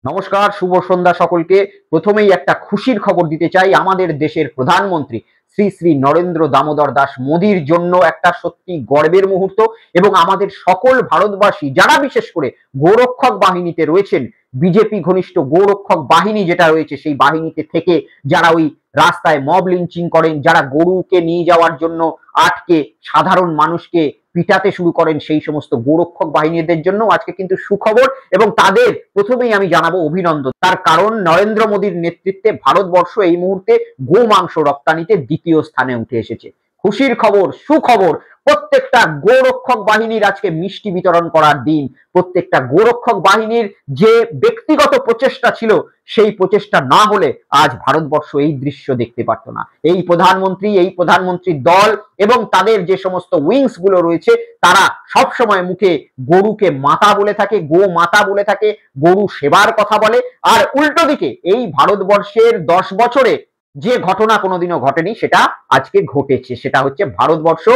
নমস্কার, শুভ সন্ধ্যা সকলকে। প্রথমেই একটা খুশির খবর দিতে চাই। আমাদের দেশের প্রধানমন্ত্রী শ্রী শ্রী নরেন্দ্র দামোদর দাস মোদির জন্য একটা সত্যি গর্বের মুহূর্ত এবং আমাদের সকল ভারতবাসী যারা বিশেষ করে গোরক্ষক বাহিনীতে রয়েছেন, বিজেপি ঘনিষ্ঠ গোরক্ষক বাহিনী যেটা রয়েছে সেই বাহিনীতে থেকে যারা ওই রাস্তায় মব লিঞ্চিং করেন, যারা গরুকে নিয়ে যাওয়ার জন্য আটকে সাধারণ মানুষকে পিটাতে শুরু করেন, সেই সমস্ত গোরক্ষক বাহিনীদের জন্য আজকে কিন্তু সুখবর এবং তাদের প্রথমেই আমি জানাবো অভিনন্দন। তার কারণ নরেন্দ্র মোদীর নেতৃত্বে ভারতবর্ষ এই মুহূর্তে গোমাংস রপ্তানিতে দ্বিতীয় স্থানে উঠে এসেছে। খুশির খবর, সুখবর। প্রত্যেকটা গোরক্ষক বাহিনীর আজকে মিষ্টি বিতরণ করার দিন। প্রত্যেকটা গোরক্ষক বাহিনীর যে ব্যক্তিগত প্রচেষ্টা ছিল সেই প্রচেষ্টা না হলে আজ ভারতবর্ষ এই দৃশ্য দেখতে পারত না। এই প্রধানমন্ত্রীর দল এবং তাদের যে সমস্ত উইংস গুলো রয়েছে তারা সব সময় মুখে গরুকে মাতা বলে থাকে, গো মাতা বলে থাকে, গরু সেবার কথা বলে। আর উল্টো দিকে এই ভারতবর্ষের 10 বছরে যে ঘটনা কোনোদিনও ঘটেনি সেটা আজকে ঘটেছে। সেটা হচ্ছে ভারতবর্ষ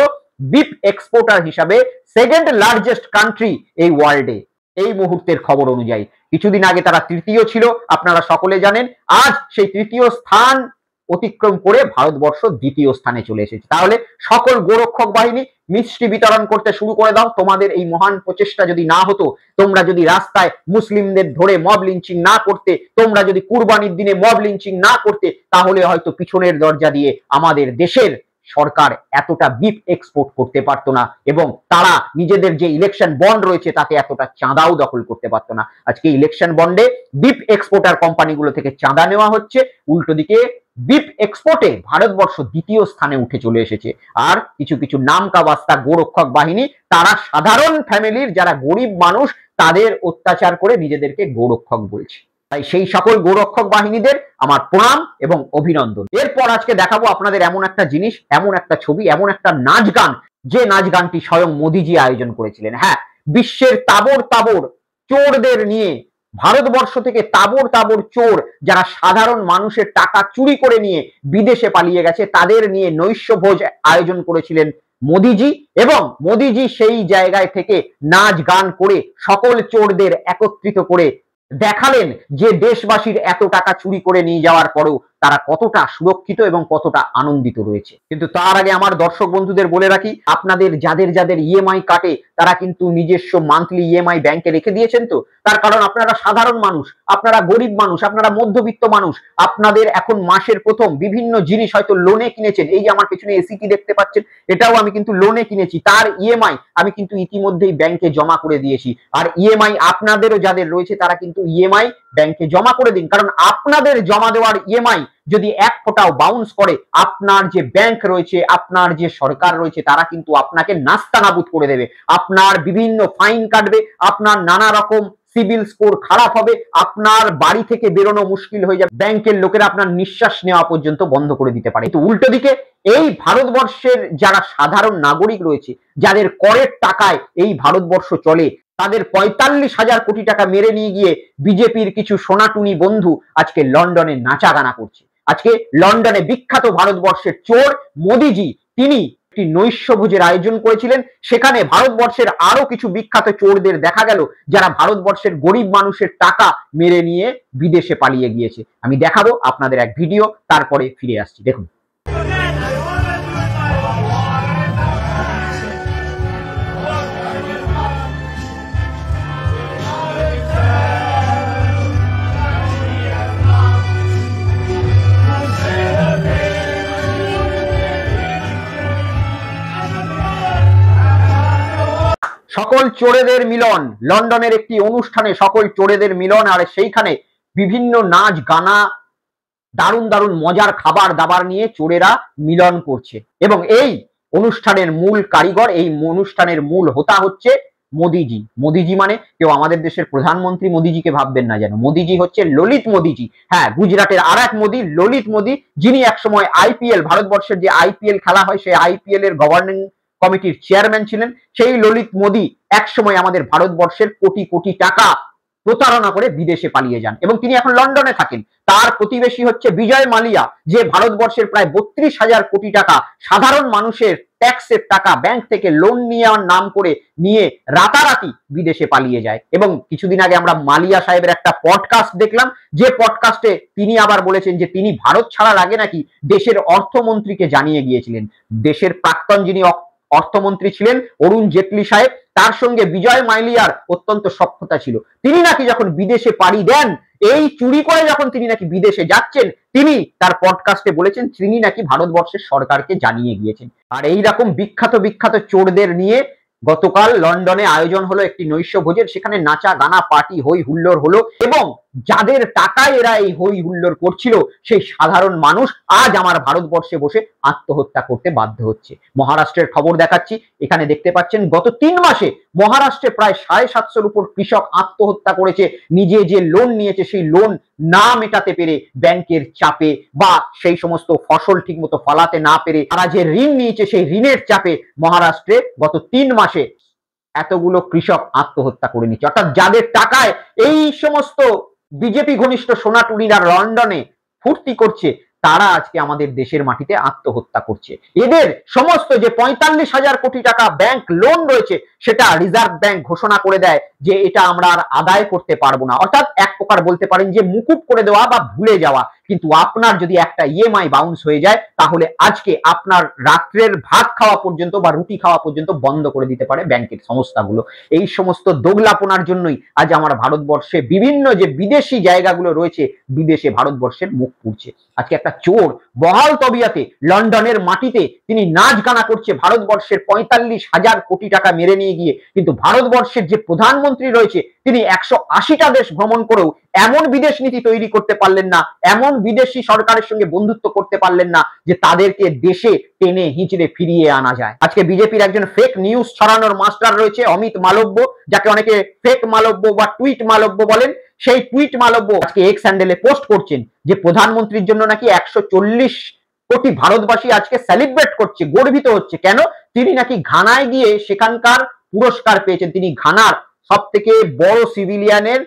বিফ এক্সপোর্টার হিসাবে সেকেন্ড লার্জেস্ট কান্ট্রি এই ওয়ার্ল্ডে এই মুহূর্তের খবর অনুযায়ী। কিছুদিন আগে তারা তৃতীয় ছিল, আপনারা সকলে জানেন। আজ সেই তৃতীয় স্থান অতিক্রম করে ভারতবর্ষ দ্বিতীয় স্থানে চলে এসেছে। তাহলে সকল গোরক্ষক বাহিনী মিষ্টি বিতরণ করতে শুরু করে দাও। তোমাদের এই মহান প্রচেষ্টা যদি না হতো, তোমরা যদি রাস্তায় মুসলিমদের ধরে মব লিঞ্চিং না করতে, তোমরা যদি কুরবানির দিনে মব লিঞ্চিং না করতে, তাহলে হয়তো পিছনের দরজা দিয়ে আমাদের দেশের সরকার এতটা বিফ এক্সপোর্ট করতে পারতো না এবং তারা নিজেদের যে ইলেকশন বন্ড রয়েছে তাতে এতটা চাঁদাও দখল করতে পারতো না। আজকে ইলেকশন বন্ডে বিফ এক্সপোর্টার কোম্পানিগুলো থেকে চাঁদা নেওয়া হচ্ছে, উল্টো দিকে বিফ এক্সপোর্টে ভারতবর্ষ দ্বিতীয় স্থানে উঠে চলে এসেছে। আর কিছু কিছু নামকা বাস্তা গোরক্ষক বাহিনী তারা সাধারণ ফ্যামিলির যারা গরিব মানুষ তাদের অত্যাচার করে নিজেদেরকে গোরক্ষক বলছে। তাই সেই সকল গোরক্ষক বাহিনীদের আমার প্রণাম এবং অভিনন্দন। এরপর আজকে দেখাবো আপনাদের এমন একটা জিনিস, এমন একটা ছবি, এমন একটা নাচ গান, যে নাচ গানটি স্বয়ং মোদিজি আয়োজন করেছিলেন। হ্যাঁ, বিশ্বের তাবর তাবর চোরদের নিয়ে, ভারতবর্ষ থেকে তাবর তাবর চোর যারা সাধারণ মানুষের টাকা চুরি করে নিয়ে বিদেশে পালিয়ে গেছে তাদের নিয়ে নৈশভোজ আয়োজন করেছিলেন মোদিজি এবং মোদিজি সেই জায়গায় থেকে নাচ গান করে সকল চোরদের একত্রিত করে দেখালেন যে দেশবাসীর এত টাকা চুরি করে নিয়ে যাওয়ার পরেও তারা কতটা সুরক্ষিত এবং কতটা আনন্দিত রয়েছে। কিন্তু তার আগে আমার দর্শক বন্ধুদের বলে রাখি, আপনাদের যাদের যাদের ইএমআই কাটে তারা কিন্তু নিজস্ব মান্থলি ইএমআই ব্যাংকে রেখে দিয়েছেন তো। তার কারণ আপনারা সাধারণ মানুষ, আপনারা গরিব মানুষ, আপনারা মধ্যবিত্ত মানুষ, আপনাদের এখন মাসের প্রথম বিভিন্ন জিনিস হয়তো লোনে কিনেছেন। এই যে আমার পেছনে এসিটি দেখতে পাচ্ছেন, এটাও আমি কিন্তু লোনে কিনেছি, তার ইএমআই আমি কিন্তু ইতিমধ্যেই ব্যাংকে জমা করে দিয়েছি। আর ইএমআই আপনাদেরও যাদের রয়েছে তারা কিন্তু ইএমআই ব্যাংকে জমা করে দিন, কারণ আপনাদের জমা দেওয়ার ইএমআই যদি এক ফোঁটাও বাউন্স করে আপনার যে ব্যাংক রয়েছে, আপনার যে সরকার রয়েছে তারা কিন্তু আপনাকে নাস্তানাবুদ করে দেবে। আপনার বিভিন্ন ফাইন কাটবে, আপনার নানা রকম সিভিল স্কোর খারাপ হবে, আপনার বাড়ি থেকে বেরোনো মুশকিল হয়ে যাবে, ব্যাংকের লোকেরা আপনার নিঃশ্বাস নেওয়া পর্যন্ত বন্ধ করে দিতে পারে। কিন্তু উল্টো দিকে এই ভারতবর্ষের যারা সাধারণ নাগরিক রয়েছে, যাদের করের টাকায় এই ভারতবর্ষ চলে, তাদের ৪৫,০০০ কোটি টাকা মেরে নিয়ে গিয়ে বিজেপির কিছু সোনাটুনি বন্ধু আজকে লন্ডনে নাচা গানা করছে। আজকে লন্ডনে বিখ্যাত ভারতবর্ষের চোর মোদিজি তিনি একটি নৈশভোজের আয়োজন করেছিলেন। সেখানে ভারতবর্ষের আরো কিছু বিখ্যাত চোরদের দেখা গেল যারা ভারতবর্ষের গরিব মানুষের টাকা মেরে নিয়ে বিদেশে পালিয়ে গিয়েছে। আমি দেখাবো আপনাদের এক ভিডিও, তারপরে ফিরে আসছি, দেখুন। সকল চোরেদের মিলন, লন্ডনের একটি অনুষ্ঠানে সকল চোরেদের মিলন, আর সেইখানে বিভিন্ন নাচ গানা, দারুণ দারুণ মজার খাবার দাবার নিয়ে চোরেরা মিলন করছে। এবং এই অনুষ্ঠানের মূল কারিগর, এই অনুষ্ঠানের মূল হোতা হচ্ছে মোদিজি। মোদিজি মানে কেউ আমাদের দেশের প্রধানমন্ত্রী মোদিজিকে ভাববেন না যেন, মোদিজি হচ্ছে ললিত মোদিজি। হ্যাঁ, গুজরাটের আর এক মোদি, ললিত মোদি, যিনি একসময় আইপিএল, ভারতবর্ষের যে আইপিএল খেলা হয় সেই আইপিএল এর গভর্নিং কমিটির চেয়ারম্যান ছিলেন। সেই ললিত মোদি একসময় আমাদের ভারতবর্ষের কোটি কোটি টাকা প্রতারণা করে বিদেশে পালিয়ে যান এবং তিনি এখন লন্ডনে থাকেন। তার প্রতিবেশী হচ্ছে বিজয় মালিয়া, যে ভারতবর্ষের প্রায় 32,000 কোটি টাকা সাধারণ মানুষের ট্যাক্সের টাকা ব্যাংক থেকে লোন নেওয়ার নাম করে নিয়ে রাতারাতি বিদেশে পালিয়ে যায়। এবং কিছুদিন আগে আমরা মালিয়া সাহেবের একটা পডকাস্ট দেখলাম, যে পডকাস্টে তিনি আবার বলেছেন যে তিনি ভারত ছাড়ার আগে নাকি দেশের অর্থমন্ত্রীকে জানিয়ে গিয়েছিলেন। দেশের প্রাক্তন যিনি অর্থমন্ত্রী ছিলেন অরুণ জেটলি সাহেব, তার সঙ্গে বিজয় মালিয়ার অত্যন্ত সখ্যতা ছিল। তিনি নাকি যখন বিদেশে পাড়ি দেন, এই চুরি করে যখন তিনি নাকি বিদেশে যাচ্ছেন, তিনি তার পডকাস্টে বলেছেন তিনি নাকি ভারতবর্ষের সরকারকে জানিয়ে গিয়েছেন। আর এইরকম বিখ্যাত বিখ্যাত চোরদের নিয়ে গতকাল লন্ডনে আয়োজন হলো একটি নৈশ ভোজের, সেখানে নাচা গানা পার্টি হই হুল্লোড় হলো এবং যাদের টাকায় এরা এই হই হুল্লোড় করছিল সেই সাধারণ মানুষ আজ আমার ভারতবর্ষে বসে আত্মহত্যা করতে বাধ্য হচ্ছে। মহারাষ্ট্রের খবর দেখাচ্ছি, এখানে দেখতে পাচ্ছেন গত 3 মাসে মহারাষ্ট্রে প্রায় 750-র উপর কৃষক আত্মহত্যা করেছে। নিজে যে লোন নিয়েছে সেই লোন না মেটাতে পেরে, ব্যাংকের চাপে বা সেই সমস্ত ফসল ঠিকমতো ফলাতে না পেরে, তারা যে ঋণ নিয়েছে সেই ঋণের চাপে মহারাষ্ট্রে গত 3 মাসে এতগুলো কৃষক আত্মহত্যা করে নিচ্ছে। অর্থাৎ যাদের টাকায় এই সমস্ত বিজেপি ঘনিষ্ঠ সোনাটুরিরা লন্ডনে ফুর্তি করছে, তারা আজকে আমাদের দেশের মাটিতে আত্মহত্যা করছে। এদের সমস্ত যে 45,000 কোটি টাকা ব্যাংক লোন রয়েছে, সেটা রিজার্ভ ব্যাংক ঘোষণা করে দেয় যে এটা আমরা আর আদায় করতে পারবো না। অর্থাৎ এক প্রকার বলতে পারেন যে মুকুব করে দেওয়া বা ভুলে যাওয়া। কিন্তু আপনার যদি একটা ইএমআই বাউন্স হয়ে যায়, তাহলে আজকে আপনার রাত্রের ভাত খাওয়া পর্যন্ত বা রুটি খাওয়া পর্যন্ত বন্ধ করে দিতে পারে ব্যাংকের সংস্থাগুলো। এই সমস্ত দোগলাপনার জন্যই আজ আমার ভারতবর্ষে বিভিন্ন যে বিদেশি জায়গাগুলো রয়েছে, বিদেশে ভারতবর্ষের মুখ পুড়ছে। আজকে একটা চোর বহাল তবিয়াতে লন্ডনের মাটিতে তিনি নাচ গানা করছে ভারতবর্ষের 45,000 কোটি টাকা মেরে নিয়ে গিয়ে, কিন্তু ভারতবর্ষের যে প্রধানমন্ত্রী রয়েছে তিনি 180টা দেশ ভ্রমণ করেও এমন বিদেশ নীতি তৈরি করতে পারলেন না, এমন বিদেশি সরকারের সঙ্গে বন্ধুত্ব করতে পারলেন না যে তাদেরকে দেশে টেনে হিঁচড়ে ফিরিয়ে আনা যায়। আজকে বিজেপির একজন ফেক নিউজ ছড়ানোর মাস্টার রয়েছে অমিত মালব্য, যাকে অনেকে ফেক মালব্য বা টুইট মালব্য বলেন। সেই টুইট মালব্য আজকে এক্স হ্যান্ডেলে পোস্ট করছেন যে প্রধানমন্ত্রীর জন্য নাকি 140 কোটি ভারতবাসী আজকে সেলিব্রেট করছে, গর্বিত হচ্ছে। কেন? তিনি নাকি ঘানায় গিয়ে সেখানকার পুরস্কার পেয়েছেন। তিনি ঘানার সব থেকে বড় সিভিলিয়ানের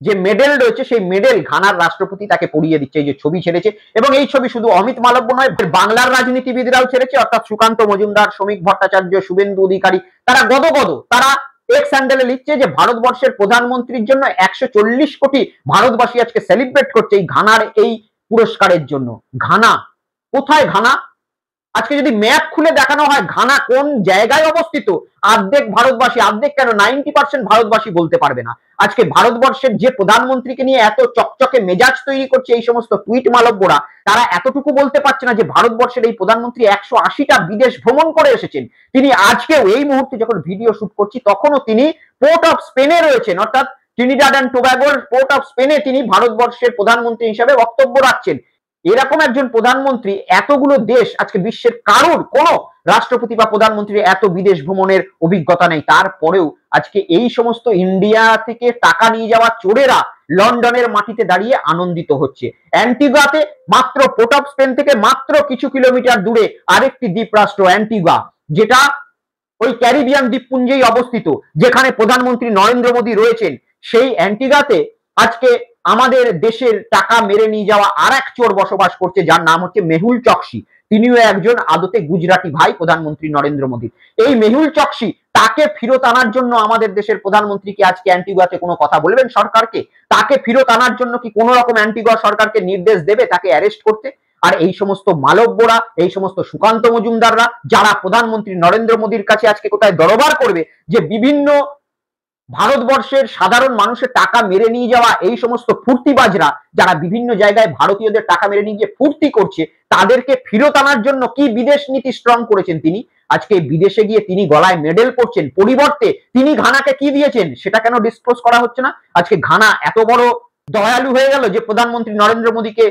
যে মেডেল রয়েছে সেই মেডেল ঘানার রাষ্ট্রপতি তাকে পরিয়ে দিচ্ছে। এই যে ছবি ছেড়েছে, এবং এই ছবি শুধু অমিত মালব্য নয়, বাংলার রাজনীতিবিদরাও ছেড়েছে। অর্থাৎ সুকান্ত মজুমদার, শ্রমিক ভট্টাচার্য, শুভেন্দু অধিকারী, তারা গদগদ। তারা এক্স হ্যান্ডেলে লিখছে যে ভারতবর্ষের প্রধানমন্ত্রীর জন্য 140 কোটি ভারতবাসী আজকে সেলিব্রেট করছে এই ঘানার এই পুরস্কারের জন্য। ঘানা কোথায়? ঘানা আজকে যদি ম্যাপ খুলে দেখানো হয় ঘানা কোন জায়গায় অবস্থিত, অর্ধেক ভারতবাসী, অর্ধেক কেন 90% ভারতবাসী বলতে পারবে না। আজকে ভারতবর্ষের যে প্রধানমন্ত্রীকে নিয়ে এত চকচকে মেজাজ তৈরি করছে এই সমস্ত টুইট মালব্যরা, তারা এতটুকু বলতে পারছে না যে ভারতবর্ষের এই প্রধানমন্ত্রী 180টা বিদেশ ভ্রমণ করে এসেছেন। তিনি আজকেও এই মুহূর্তে যখন ভিডিও শুট করছি তখনও তিনি পোর্ট অফ স্পেনে রয়েছেন, অর্থাৎ ট্রিনিডাড অ্যান্ড টোবাগোর পোর্ট অফ স্পেনে তিনি ভারতবর্ষের প্রধানমন্ত্রী হিসেবে বক্তব্য রাখছেন। এরকম একজন প্রধানমন্ত্রী, এতগুলো দেশ, আজকে বিশ্বের কারোর কোন রাষ্ট্রপতি বা প্রধানমন্ত্রীর এত বিদেশ ভ্রমণের অভিজ্ঞতা নেই। তারপরেও আজকে এই সমস্ত ইন্ডিয়া থেকে টাকা নিয়ে যাওয়া চোরেরা লন্ডনের মাটিতে দাঁড়িয়ে আনন্দিত হচ্ছে। অ্যান্টিগুয়াতে মাত্র পোর্ট অফ স্পেন থেকে মাত্র কিছু কিলোমিটার দূরে আরেকটি দ্বীপ রাষ্ট্র অ্যান্টিগুয়া, যেটা ওই ক্যারিবিয়ান দ্বীপপুঞ্জেই অবস্থিত, যেখানে প্রধানমন্ত্রী নরেন্দ্র মোদী রয়েছেন। সেই অ্যান্টিগুয়াতে আজকে আমাদের দেশের টাকা মেরে নিয়ে যাওয়া আর এক চোর বসবাস করছে, যার নাম হচ্ছে মেহুল চকসি। তিনিও একজন আদতে গুজরাটি ভাই প্রধানমন্ত্রী নরেন্দ্র মোদীর। এই মেহুল চকসি, তাকে ফেরত আনার জন্য আমাদের দেশের প্রধানমন্ত্রী কি আজকে অ্যান্টিগুয়াতে কোনো কথা বলবেন সরকারকে? তাকে ফেরত আনার জন্য কি কোনো রকম অ্যান্টিগুয়া সরকারকে নির্দেশ দেবে তাকে অ্যারেস্ট করতে? আর এই সমস্ত মালব্যরা, এই সমস্ত সুকান্ত মজুমদাররা, যারা প্রধানমন্ত্রী নরেন্দ্র মোদীর কাছে আজকে কোথায় দরবার করবে যে বিভিন্ন ভারতবর্ষের সাধারণ মানুষের টাকা মেরে নিয়ে যাওয়া এই সমস্ত ফুর্তিবাজরা, যারা বিভিন্ন জায়গায় ভারতীয়দের টাকা মেরে নিয়ে গিয়ে ফুর্তি করছে, তাদেরকে ফেরত আনার জন্য কি বিদেশ নীতি স্ট্রং করেছেন তিনি? আজকে বিদেশে গিয়ে তিনি গলায় মেডেল করছেন, পরিবর্তে তিনি ঘানাকে কি দিয়েছেন সেটা কেন ডিসক্লোজ করা হচ্ছে না? আজকে ঘানা এত বড় দয়ালু হয়ে গেল যে প্রধানমন্ত্রী নরেন্দ্র মোদীকে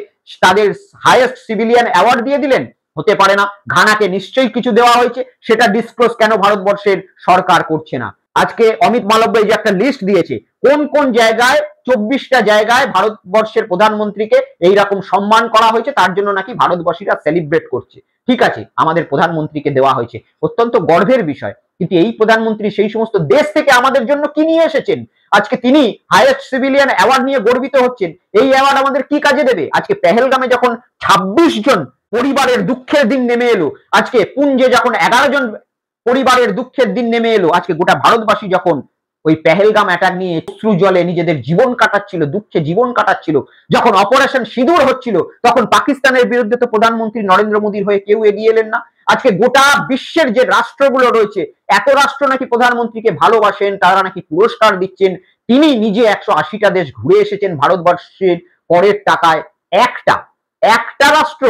তাদের হাইয়েস্ট সিভিলিয়ান অ্যাওয়ার্ড দিয়ে দিলেন? হতে পারে না। ঘানাকে নিশ্চয়ই কিছু দেওয়া হয়েছে, সেটা ডিসক্লোজ কেন ভারতবর্ষের সরকার করছে না? আজকে অমিত মালব্য এই যে একটা লিস্ট দিয়েছে, কোন কোন জায়গায় 24টা জায়গায় ভারতবর্ষের প্রধানমন্ত্রীকে এইরকম সম্মান করা হয়েছে, তার জন্য নাকি ভারতবাসীরা সেলিব্রেট করছে। ঠিক আছে, আমাদের প্রধানমন্ত্রীকে দেওয়া হয়েছে, অত্যন্ত গর্বের বিষয়, কিন্তু এই প্রধানমন্ত্রী সেই সমস্ত দেশ থেকে আমাদের জন্য কি নিয়ে এসেছেন? আজকে তিনি হাইয়েস্ট সিভিলিয়ান অ্যাওয়ার্ড নিয়ে গর্বিত হচ্ছেন। এই অ্যাওয়ার্ড আমাদের কি কাজে দেবে? আজকে পেহেলগামে যখন 26 জন পরিবারের দুঃখের দিন নেমে এলো, আজকে পুঞ্জে যখন 11 জন পরিবারের দুঃখের দিন নেমে এলো, আজকে গোটা ভারতবাসী যখন ওই পেহেলগাম অ্যাটাক নিয়ে অশ্রু জলে নিজেদের জীবন কাটাচ্ছিল, দুঃখে জীবন কাটাচ্ছিল, যখন অপারেশন সিঁদুর হচ্ছিল, তখন পাকিস্তানের বিরুদ্ধে তো প্রধানমন্ত্রী নরেন্দ্র মোদীর হয়ে কেউ এগিয়ে এলেন না। আজকে গোটা বিশ্বের যে রাষ্ট্রগুলো রয়েছে, এত রাষ্ট্র নাকি প্রধানমন্ত্রীকে ভালোবাসেন, তারা নাকি পুরস্কার দিচ্ছেন। তিনি নিজে 180টা দেশ ঘুরে এসেছেন ভারতবর্ষের করের টাকায়। একটা রাষ্ট্র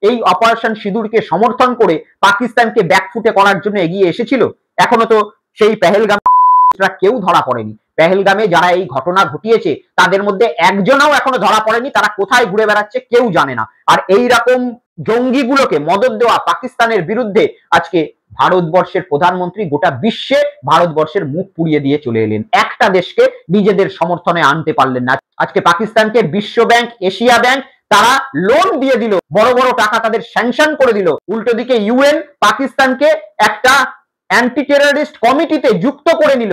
এই অপারেশন সিঁদুরকে সমর্থন করে পাকিস্তানকে ব্যাকফুটে করার জন্য এগিয়ে এসেছিল? এখনো তো সেই পেহেলগাম কেউ ধরা পড়েনি। পেহেলগামে যারা এই ঘটনা ঘটিয়েছে তাদের মধ্যে একজনও এখনো ধরা পড়েনি। তারা কোথায় ঘুরে বেড়াচ্ছে কেউ জানে না। আর এই রকম জঙ্গিগুলোকে মদদ দেওয়া পাকিস্তানের বিরুদ্ধে আজকে ভারতবর্ষের প্রধানমন্ত্রী গোটা বিশ্বে ভারতবর্ষের মুখ পুড়িয়ে দিয়ে চলে এলেন। একটা দেশকে নিজেদের সমর্থনে আনতে পারলেন না। আজকে পাকিস্তানকে বিশ্ব ব্যাংক, এশিয়া ব্যাংক তারা লোন দিয়ে দিল, বড় বড় টাকা তাদের স্যাংশন করে দিল। উল্টো দিকে ইউএন পাকিস্তানকে একটা অ্যান্টি টেররিস্ট কমিটিতে যুক্ত করে নিল।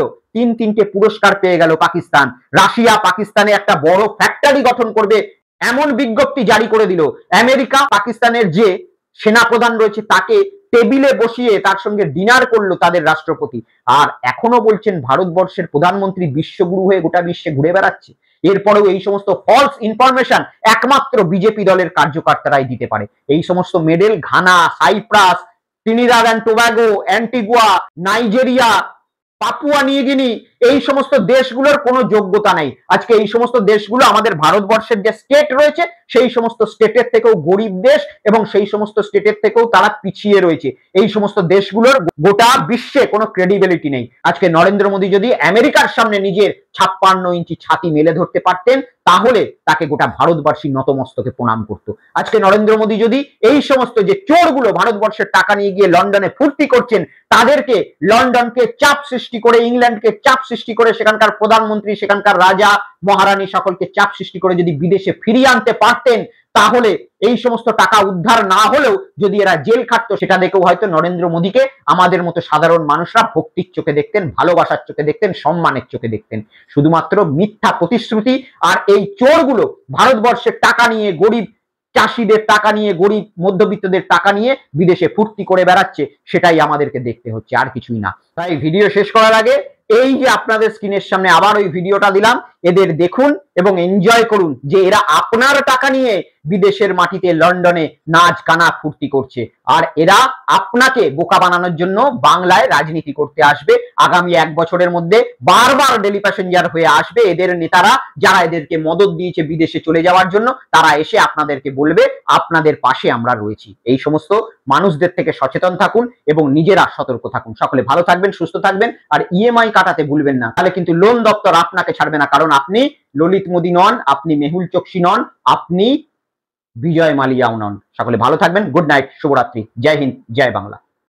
তিনটে পুরস্কার পেয়ে গেল পাকিস্তান। রাশিয়া পাকিস্তানে একটা বড় ফ্যাক্টরি গঠন করবে এমন বিজ্ঞপ্তি জারি করে দিল। আমেরিকা পাকিস্তানের যে সেনাপ্রধান রয়েছে তাকে টেবিলে বসিয়ে তার সঙ্গে ডিনার করলো তাদের রাষ্ট্রপতি। আর এখনো বলছেন ভারতবর্ষের প্রধানমন্ত্রী বিশ্বগুরু হয়ে গোটা বিশ্বে ঘুরে বেড়াচ্ছে। এরপরেও এই সমস্ত ফলস ইনফরমেশন একমাত্র বিজেপি দলের কার্যকর্তারাই দিতে পারে। এই সমস্ত medal Ghana, Cyprus, Trinidad and Tobago, Antigua, Nigeria, Papua New Guinea, এই সমস্ত দেশগুলোর কোনো যোগ্যতা নেই। আজকে এই সমস্ত দেশগুলো আমাদের ভারতবর্ষের যে স্টেট রয়েছে সেই সমস্ত স্টেটের থেকেও গরিব দেশ এবং সেই সমস্ত স্টেটের থেকেও তারা পিছিয়ে রয়েছে। এই সমস্ত দেশগুলোর গোটা বিশ্বে কোনো ক্রেডিবিলিটি নেই। আজকে নরেন্দ্র মোদী যদি আমেরিকার সামনে নিজের 56 ইঞ্চি ছাতি মেলে ধরতে পারতেন তাহলে তাকে গোটা ভারতবাসী নতমস্তকে প্রণাম করত। আজকে নরেন্দ্র মোদী যদি এই সমস্ত যে চোরগুলো ভারতবর্ষের টাকা নিয়ে গিয়ে লন্ডনে ফুর্তি করছেন তাদেরকে লন্ডনকে চাপ সৃষ্টি করে, ইংল্যান্ডকে চাপ সৃষ্টি করে, সেখানকার প্রধানমন্ত্রী, সেখানকার রাজা মহারানী সকলকে চাপ সৃষ্টি করে যদি বিদেশে ফিরিয়ে আনতে পারতেন তাহলে এই সমস্ত টাকা উদ্ধার না হলেও যদি এরা জেল খাটতো সেটা দেখেও হয়তো নরেন্দ্র মোদীকে আমাদের মতো সাধারণ মানুষরা ভক্তির চোখে দেখতেন, ভালোবাসার চোখে দেখতেন, সম্মানের চোখে দেখতেন। শুধুমাত্র মিথ্যা প্রতিশ্রুতি আর এই চোরগুলো ভারতবর্ষের টাকা নিয়ে, গরিব চাষিদের টাকা নিয়ে, গরিব মধ্যবিত্তদের টাকা নিয়ে বিদেশে ফুর্তি করে বেড়াচ্ছে, সেটাই আমাদেরকে দেখতে হচ্ছে, আর কিছুই না। তাই ভিডিও শেষ করার আগে এই যে আপনাদের স্ক্রিনের সামনে আবার ওই ভিডিওটা দিলাম, এদের দেখুন এবং এনজয় করুন যে এরা আপনার টাকা নিয়ে বিদেশের মাটিতে লন্ডনে নাচ গানা ফুর্তি করছে। আর এরা আপনাকে বোকা বানানোর জন্য বাংলায় রাজনীতি করতে আসবে। আগামী 1 বছরের মধ্যে বারবার ডেলি প্যাসেঞ্জার হয়ে আসবে এদের নেতারা, যারা এদেরকে মদত দিয়েছে বিদেশে চলে যাওয়ার জন্য। তারা এসে আপনাদেরকে বলবে আপনাদের পাশে আমরা রয়েছি। এই সমস্ত মানুষদের থেকে সচেতন থাকুন এবং নিজেরা সতর্ক থাকুন। সকলে ভালো থাকবেন, সুস্থ থাকবেন, আর ইএমআই কাটাতে ভুলবেন না, তাহলে কিন্তু লোন দপ্তর আপনাকে ছাড়বে না। কারণ আপনি ললিত মোদী নন, আপনি মেহুল চোকসি নন, আপনি বিজয় মালিয়াও নন। সকলে ভালো থাকবেন। গুড নাইট, শুভরাত্রি, জয় হিন্দ, জয় বাংলা।